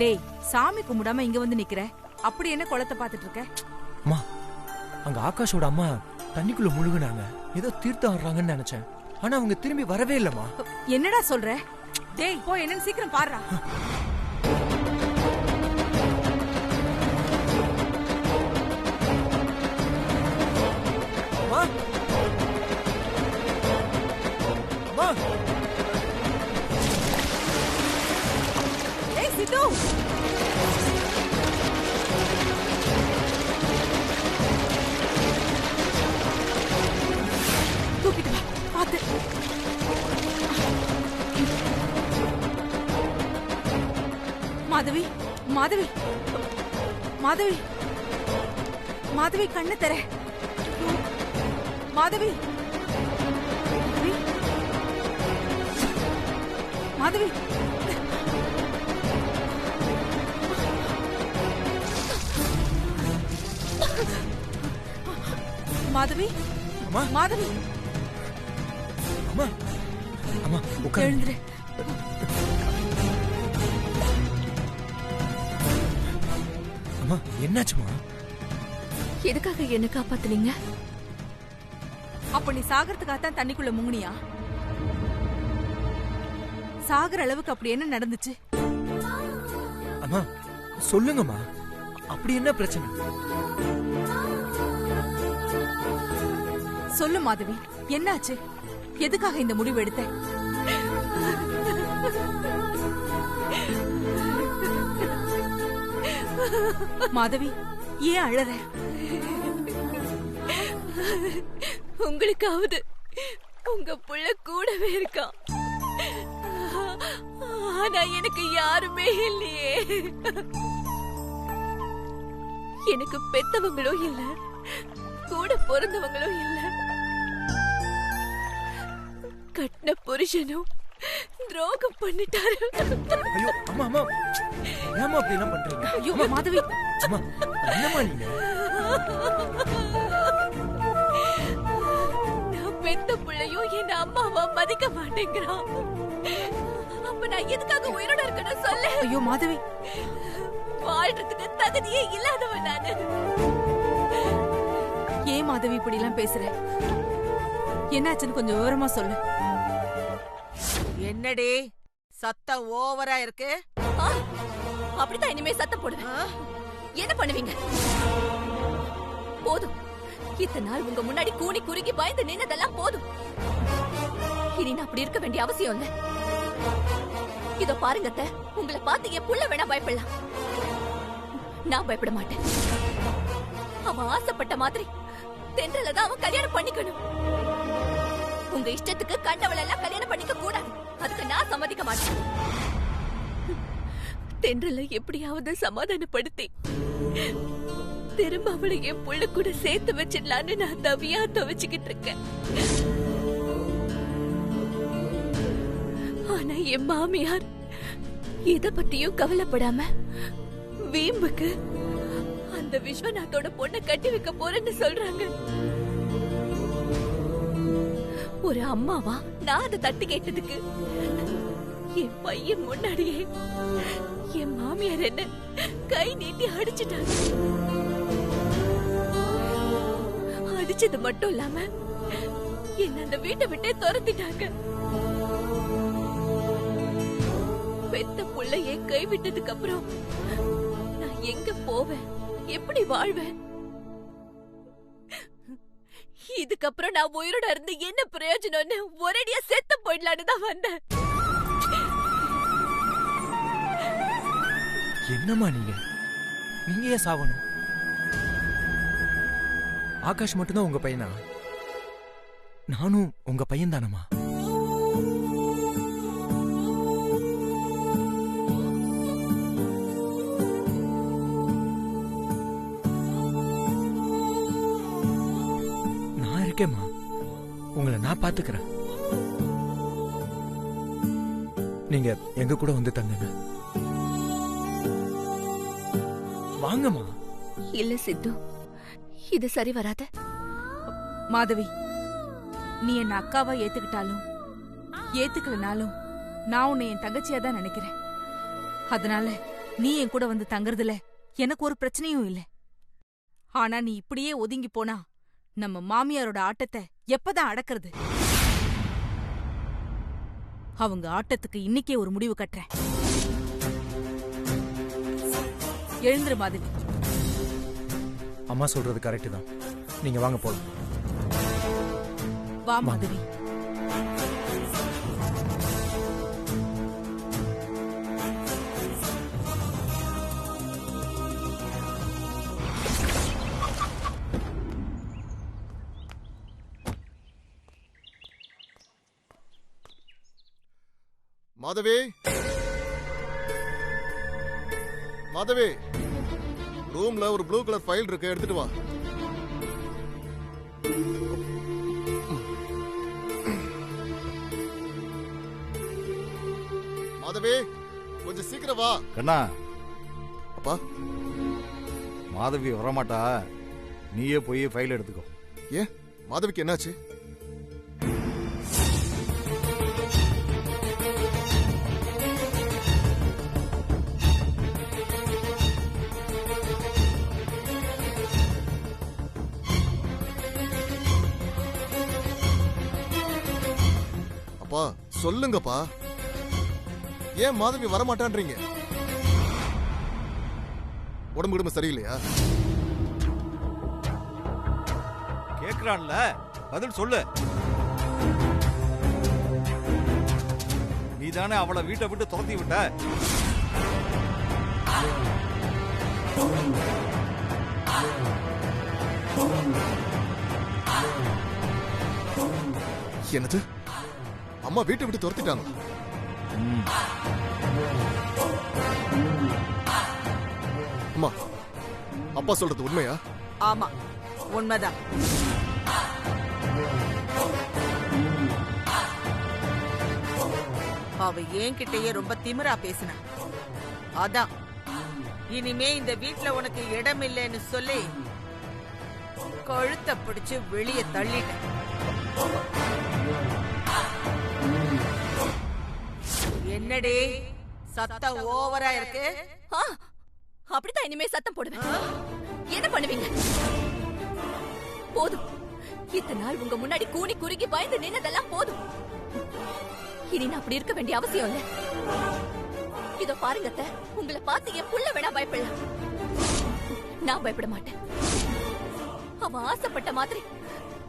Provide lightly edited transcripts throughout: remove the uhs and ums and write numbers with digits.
டேய், சாமி கும்பிடாம இங்க வந்து நிக்கிற, அப்படி என்ன குளத்தை பாத்துட்டு இருக்க? அம்மா, அங்க ஆகாஷோட அம்மா தண்ணிக்குள்ள முழுகுனாங்க. ஏதோ தீர்த்தம் ஆடுறாங்கன்னு நினைச்சேன். ஆனா அவங்க திரும்பி வரவே இல்லம்மா. என்னடா சொல்ற? டேய், போ, என்னன்னு சீக்கிரம் பாருடா. அம்மா, அம்மா, ஏய் சித்து, தூக்கிட்டு வா, பாத்து. மாதவி, மாதவி, மாதவி, மாதவி, கண்ணு தர. மாதவி, மாதவி, மாதவி, அம்மா, மாதவி, அம்மா, அம்மா, உட்காரு. எழுந்துரு. அம்மா, என்னாச்சுமா? எதுக்காக என்ன காப்பாத்துனீங்க? அப்ப நீ சாகறதுக்காகத்தான் தண்ணிக்குள்ள முங்குனியா? சாகர அளவுக்கு அப்படி என்ன நடந்துச்சு? அம்மா, சொல்லுங்கம்மா, அப்படி என்ன பிரச்சனை? சொல்லு மாதவி, என்னாச்சு? எதுக்காக இந்த முடிவு எடுத்த? மாதவி, ஏன் அழற? உங்களுக்காவது உங்க புள்ள கூடவே இருக்கான், ஆனா எனக்கு யாருமே இல்லையே. எனக்கு பெத்தவங்களும் இல்ல, கூட பிறந்தவங்களும் இல்ல. கட்டின புருஷனும் துரோகம் பண்ணிட்டாரு. ஐயோ, அம்மா, அம்மா, ஏம்மா அப்படி எல்லாம் பண்றீங்க? ஐயோ மாதவி, அம்மா, என்னம்மா நீங்க? நான் பெத்த பிள்ளையும் என் அம்மாவா மதிக்க மாட்டேங்கிறான். அப்ப நான் எதுக்காக உயிரோட இருக்கணும் சொல்லு? ஐயோ மாதவி, வாழ்றதுக்கு தகுதியே இல்லாதவன் நானு. ஏன் மாதவி இப்படி எல்லாம் பேசுற? என்னாச்சுன்னு கொஞ்சம் விவரமா சொல்லு. என்னடி சத்தம் ஓவரா இருக்கு? அப்படித்தான் இனிமே சத்தம் போடுவேன். என்ன பண்ணுவீங்க? போதும், இத்தனை நாள் உங்க முன்னாடி கூனி குறுகி பயந்து நின்னதெல்லாம் போதும். இனி நான் அப்படி இருக்க வேண்டிய அவசியம் இல்ல. இதோ பாருங்க அத்தை, உங்களை பார்த்து என் புள்ள வேணா பயப்படலாம், நான் பயப்பட மாட்டேன். அவன் ஆசைப்பட்ட மாதிரி தென்றல தான் அவன் கல்யாணம் பண்ணிக்கணும். உங்க இஷ்டத்துக்கு கண்டவள எல்லாம் கல்யாணம் பண்ணிக்க கூடாது, அதுக்கு நான் சம்மதிக்க மாட்டேன். தென்றல எப்படியாவது சமாதானப்படுத்தி திரும்ப அவளை என் புள்ள கூட சேர்த்து வச்சிடலான்னு நான் தவியா தவிச்சுக்கிட்டு இருக்கேன். ஆனா என் மாமியார் இத பத்தியும் கவலைப்படாம வீம்புக்கு அந்த விஸ்வநாத்தோட பொண்ணை கட்டி வைக்க போறேன்னு சொல்றாங்க. ஒரு அம்மாவா நான் அதை தட்டி கேட்டதுக்கு என் பையன் முன்னாடியே என் மாமியார் என்ன கை நீட்டி அடிச்சுட்டாங்க. அடிச்சது மட்டும் இல்லாம என்ன அந்த வீட்டை விட்டே துரத்திட்டாங்க. பெத்த புள்ளையே கை விட்டதுக்கு அப்புறம் நான் எங்க போவேன், எப்படி வாழ்வேன்? இதுக்கப்புறம் நான் உயிரோட இருந்து என்ன பிரயோஜனம்னு ஒரேடியா செத்து போயிடலான்னு தான் வந்தேன். என்னம்மா நீங்க? நீங்க ஏன் சாவணும்? ஆகாஷ் மட்டும்தான் உங்க பையனா? நானும் உங்க பையன் தானம்மா? நான் இருக்கேம்மா, உங்களை நான் பாத்துக்கிறேன். நீங்க எங்க கூட வந்து தங்குங்க. வாங்கம்மா. இல்ல சித்து, இது சரி வராத. மாதவி, நீ என்ன அக்காவா ஏத்துக்கிட்டாலும் ஏத்துக்கலனாலும் நான் உன்னை என் தங்கச்சியா தான் நினைக்கிறேன். அதனால நீ என் கூட வந்து தங்குறதுல எனக்கு ஒரு பிரச்சனையும் இல்ல. ஆனா நீ இப்படியே ஒதுங்கி போனா நம்ம மாமியாரோட ஆட்டத்தை எப்பதான் அடக்குறது? அவங்க ஆட்டத்துக்கு இன்னைக்கே ஒரு முடிவு கட்டுறேன். எழுந்துரு மாதவி. அம்மா சொல்றது கரெக்ட் தான். நீங்க வாங்க போலாம். வா மாதவி. மாதவி, மாதவி, ரூம்ல ஒரு ப்ளூ கலர் ஃபைல் இருக்கு, எடுத்துட்டு வா. மாதவி, கொஞ்சம் சீக்கிரம் வா. கண்ணா, அப்பா, மாதவி வரமாட்டா, நீயே போய் ஃபைல் எடுத்துக்கோ. ஏன் மாதவிக்கு என்னாச்சு? அப்பா சொல்லுங்கப்பா, ஏன் மாதவி வரமாட்டான்றீங்க? உடம்பு குடும்ப சரியில்லையா? கேக்குறான்ல, பதில் சொல்லு. நீதானே அவளை வீட்டை விட்டு துரத்தி விட்ட. என்னது? அம்மா வீட்டை விட்டு துரத்திட்டாங்க? அம்மா, அப்பா சொல்றது உண்மையா? ஆமா, உண்மைதான். அவ என்கிட்டயே ரொம்ப திமிரா பேசின. அதான் இனிமே இந்த வீட்ல உனக்கு இடம் இல்லைன்னு சொல்லி கழுத்தை பிடிச்சு வெளியே தள்ளிட்டேன். என்னடி சத்தம் ஓவரா இருக்கு? அப்படித்தான் இனிமே சத்தம் போடுவேன். என்ன பண்ணுவீங்க? போதும், இத்தனை நாள் உங்க முன்னாடி கூனி குறுகி பயந்து நின்னதெல்லாம் போதும். இனி நான் அப்படி இருக்க வேண்டிய அவசியம் இல்ல. இதோ பாருங்க அத்தை, உங்களை பார்த்து என் புள்ள வேணா பயப்படலாம், நான் பயப்பட மாட்டேன். அவன் ஆசைப்பட்ட மாதிரி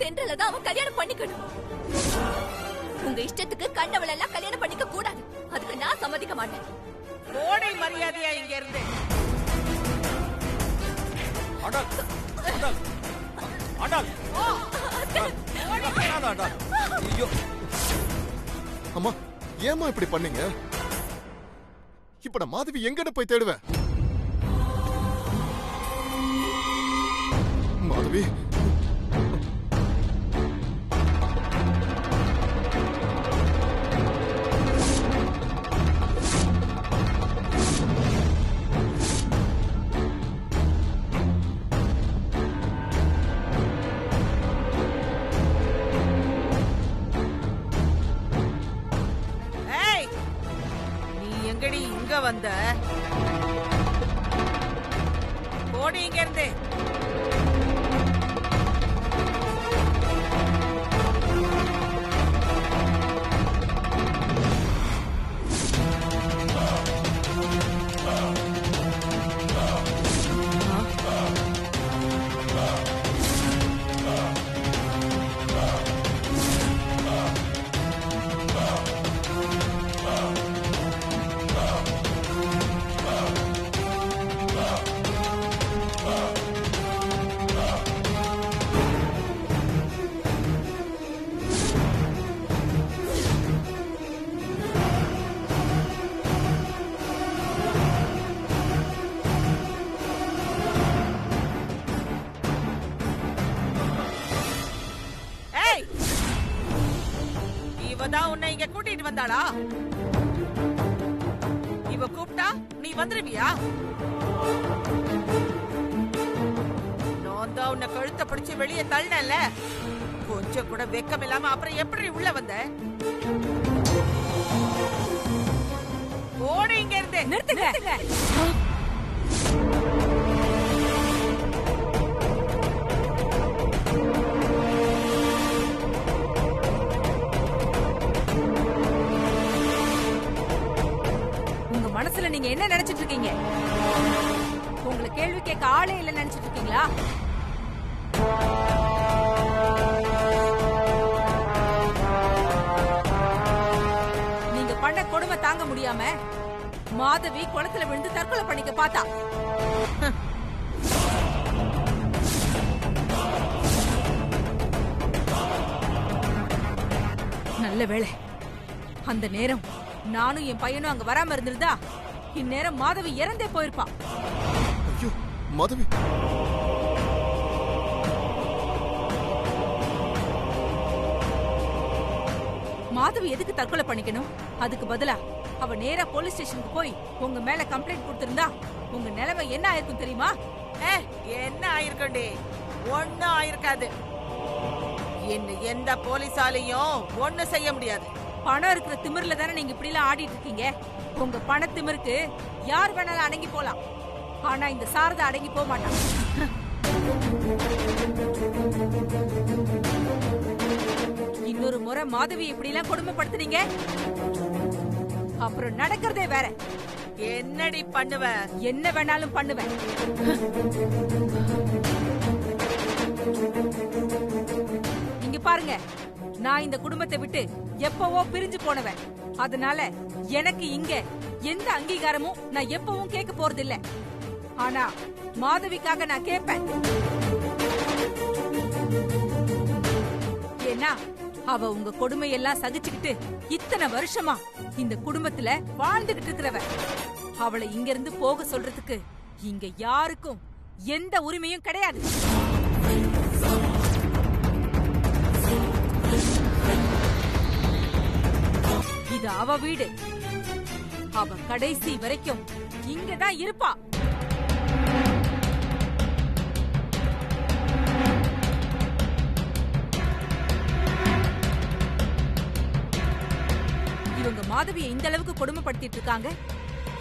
தென்றல தான் அவன் கல்யாணம் பண்ணிக்கணும். உங்க இஷ்டத்துக்கு கண்டவள எல்லாம் கல்யாணம் பண்ணிக்க கூடாது. அதுக்கு நான் சம்மதிக்க மாட்டேன். ஓடை மரியாதையா இங்க இருந்து. ஆண்டாள், ஆண்டாள், ஆண்டாள், ஆண்டாள். ஐயோ அம்மா, ஏம்மா இப்படி பண்ணீங்க? இப்ப நான் மாதவி எங்கன்னு போய் தேடுவேன்? மாதவி, இங்க வந்த போடி இங்க இருந்து. இவதான் உன்னை இங்க கூட்டிட்டு வந்தாளா? இவ கூப்பிட்டா நீ வந்துருவியா? நான் தான் உன்னை கழுத்தை பிடிச்சு வெளியே தள்ளல. கொஞ்சம் கூட வெக்கம் இல்லாம அப்புறம் எப்படி உள்ள வந்த? ஓடு இங்க இருந்து. நிறுத்துங்க. உங்க மனசுல நீங்க என்ன நினைச்சிட்டு இருக்கீங்க? உங்களை கேள்வி கேட்க ஆளே இல்ல நினைச்சிட்டு இருக்கீங்களா? நீங்க பண்ண கொடுமை தாங்க முடியாம மாதவி குளத்துல விழுந்து தற்கொலை பண்ணிக்க பார்த்தா. நல்ல வேளை அந்த நேரம் நானும் என் பையனும் அங்க வராம இருந்திருந்தா இந்நேரம் மாதவி இறந்தே போயிருப்பா. ஐயோ மாதவி, மாதவி எதுக்கு தற்கொலை பண்ணிக்கணும்? அதுக்கு பதிலா அவ நேரா போலீஸ் ஸ்டேஷனுக்கு போய் உங்க மேல கம்ப்ளைண்ட் கொடுத்திருந்தா உங்க நிலைமை என்ன ஆயிருக்கும் தெரியுமா? என்ன ஆயிருக்கண்டே? ஒண்ணும் ஆயிருக்காது. என்ன எந்த போலீஸாலையும் ஒண்ணு செய்ய முடியாது. பணம் இருக்கிற திமிர்ல தானே நீங்க இப்படி எல்லாம் ஆடிட்டு இருக்கீங்க. உங்க பண திமிருக்கு யார் வேணாலும் அடங்கி போலாம். ஆனா இந்த சாரதா அடங்கி போக மாட்டான். இன்னொரு முறை மாதவி இப்படி எல்லாம் கொடுமைப்படுத்துனீங்க, அப்புறம் நடக்கிறதே வேற. என்னடி பண்ணுவ? என்ன வேணாலும் பண்ணுவேன். இங்க பாருங்க, நான் இந்த குடும்பத்தை விட்டு எப்பவோ பிரிஞ்சு போனவன். அதனால எனக்கு இங்க எந்த அங்கீகாரமும் நான் எப்பவும் கேட்க போறதில்ல. ஆனா மாதவிக்காக நான் கேட்பேன். ஏன்னா அவ உங்க கொடுமையெல்லாம் சகிச்சுக்கிட்டு இத்தனை வருஷமா இந்த குடும்பத்துல வாழ்ந்துகிட்டு இருக்கிறவ. அவளை இங்க இருந்து போக சொல்றதுக்கு இங்க யாருக்கும் எந்த உரிமையும் கிடையாது. இது அவ வீடு. அவ கடைசி வரைக்கும் இங்கதான் இருப்பா. இவங்க மாதவியை இந்த அளவுக்கு கொடுமைப்படுத்திட்டு இருக்காங்க.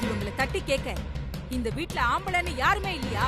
இவங்களை தட்டி கேட்க இந்த வீட்ல ஆம்பளைன்னு யாருமே இல்லையா?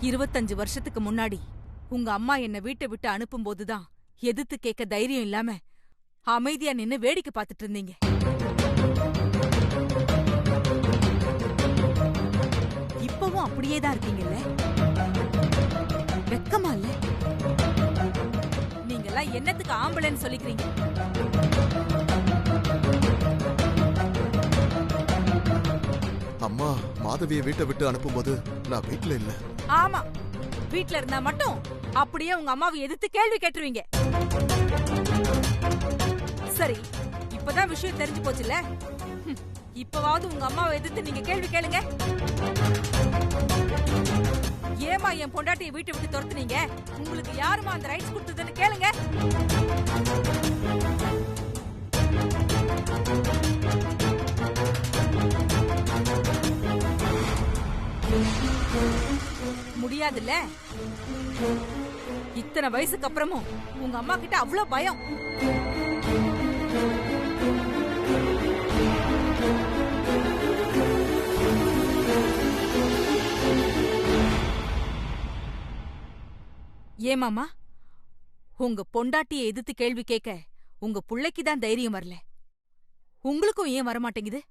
இருபத்தஞ்சு வருஷத்துக்கு முன்னாடி உங்க அம்மா என்ன வீட்டை விட்டு அனுப்பும் போதுதான் எதிர்த்து கேட்க தைரியம் இல்லாம அமைதியா நின்னு வேடிக்கை பார்த்துட்டு இருந்தீங்க. இப்பவும் அப்படியேதான் இருக்கீங்கல்ல? வெக்கமா இல்ல? நீங்கெல்லாம் என்னத்துக்கு ஆம்பளைன்னு சொல்லிக்கிறீங்க? அம்மா மாதவியை வீட்டை விட்டு அனுப்பும்போது நான் வீட்டுல இல்ல. ஆமா, வீட்ல இருந்தா மட்டும் அப்படியே உங்க அம்மாவை எதிர்த்து கேள்வி கேட்டுருவீங்க. சரி, இப்பதான் விஷயம் தெரிஞ்சு போச்சுல, இப்பவாவது உங்க அம்மாவை எதிர்த்து நீங்க கேள்வி கேளுங்க. ஏமா என் பொண்டாட்டியை வீட்டை விட்டு துரத்துனீங்க? உங்களுக்கு யாருமா அந்த ரைட்ஸ் கொடுத்ததுன்னு கேளுங்க. முடியாதுல்ல? இத்தனை வயசுக்கு அப்புறமும் உங்க அம்மா கிட்ட அவ்வளவு பயம். ஏமாமா, உங்க பொண்டாட்டியை எதிர்த்து கேள்வி கேட்க உங்க புள்ளைக்கு தான் தைரியம் வரல, உங்களுக்கும் ஏன் வரமாட்டேங்குது?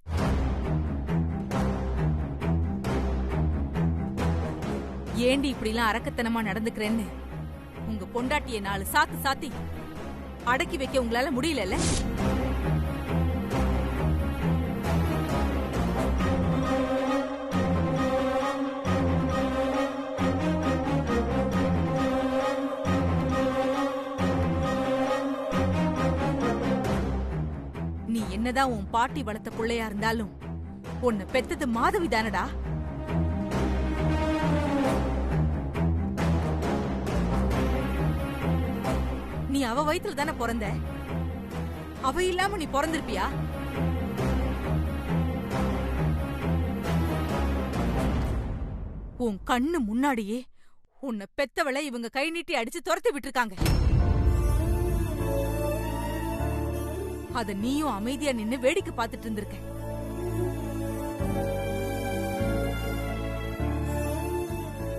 ஏண்டி இப்படிலாம் அரக்கத்தனமா நடந்துக்கிறேன்னு உங்க பொண்டாட்டியை 4 சாத்து சாத்தி அடக்கி வைக்க உங்களால முடியல? நீ என்ன என்னதான் உன் பாட்டி வளர்த்த புள்ளையா இருந்தாலும் உன்னை பெத்தது மாதவி தானடா. நீ அவ வயித்துல தானே பிறந்த. அவ இல்லாம நீ பிறந்திருப்பியா? உன் கண்ணு முன்னாடியே உன்னை பெத்தவளை இவங்க கை நீட்டி அடிச்சு துரத்தி விட்டுருக்காங்க. அத நீயும் அமைதியா நின்னு வேடிக்கை பார்த்துட்டு இருந்திருக்க.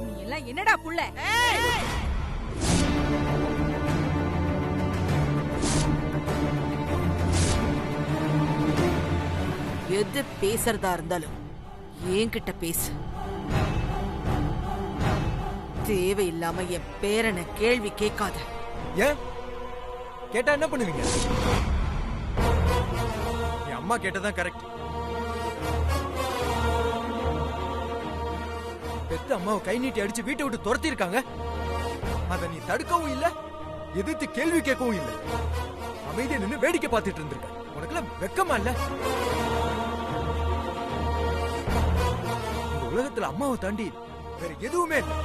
நீ எல்லாம் என்னடா புள்ள? எது பேசுறதா இருந்தாலும் என்கிட்ட பேசு. தேவையில்லாம என் பேரனை கேள்வி கேட்காத. ஏன் கேட்டா என்ன பண்ணுவீங்க? என் அம்மா கேட்டதான் கரெக்ட். பெத்த அம்மாவை கை நீட்டி அடிச்சு வீட்டை விட்டு துரத்தி இருக்காங்க. அத நீ தடுக்கவும் இல்ல, எதிர்த்து கேள்வி கேட்கவும் இல்ல. அமைதியா நின்னு வேடிக்கை பார்த்துட்டு இருந்திருக்க. உனக்குலாம் வெக்கமா இல்ல? இந்த உலகத்துல அம்மாவை தாண்டி வேற எதுவுமே இல்லை.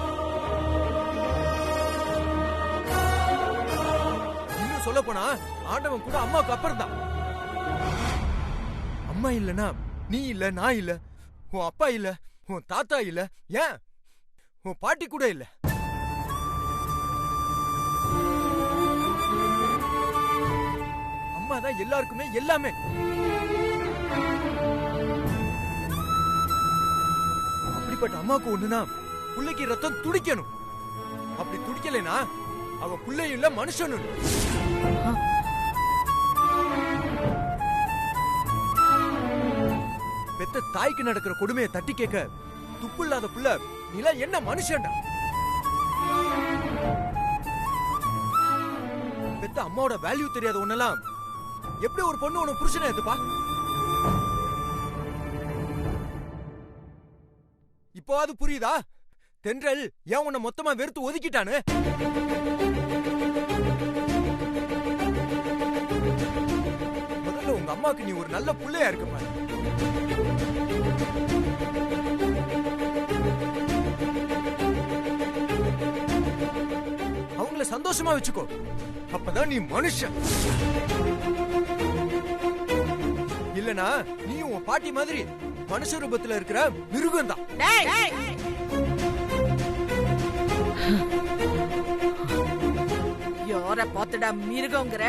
இன்னும் சொல்ல போனா ஆண்டவன் கூட அம்மாவுக்கு அப்புறம் தான். அம்மா இல்லனா நீ இல்ல, நான் இல்ல, உன் அப்பா இல்ல, உன் தாத்தா இல்ல, ஏன் உன் பாட்டி கூட இல்ல. அம்மா தான் எல்லாருக்குமே எல்லாமே. அப்படிப்பட்ட அம்மாவுக்கு ஒண்ணுனா புள்ளைக்கு ரத்தம் துடிக்கணும். அப்படி துடிக்கலைனா அவ புள்ளையும் இல்ல, மனுஷனும். பெத்த தாய்க்கு நடக்கிற கொடுமையை தட்டி கேட்க துப்பு இல்லாத புள்ள நீல என்ன மனுஷன்டா? பெத்த அம்மாவோட வேல்யூ தெரியாத ஒன்னெல்லாம் எப்படி ஒரு பொண்ணு உன புருஷனை ஏத்துப்பா? இப்போவாது புரியுதா தென்றல் ஏன் உன்னை மொத்தமா வெறுத்து ஒதுக்கிட்டானு? முதல்ல உங்க அம்மாவுக்கு நீ ஒரு நல்ல புள்ளையா இருக்க பாரு. அவங்கள சந்தோஷமா வச்சுக்கோ, அப்பதான் நீ மனுஷன். இல்லனா நீ உன் பாட்டி மாதிரி மனுஷ ரூபத்துல இருக்கிற மிருகம் தான். யார பாத்துடா மிருகங்கிற?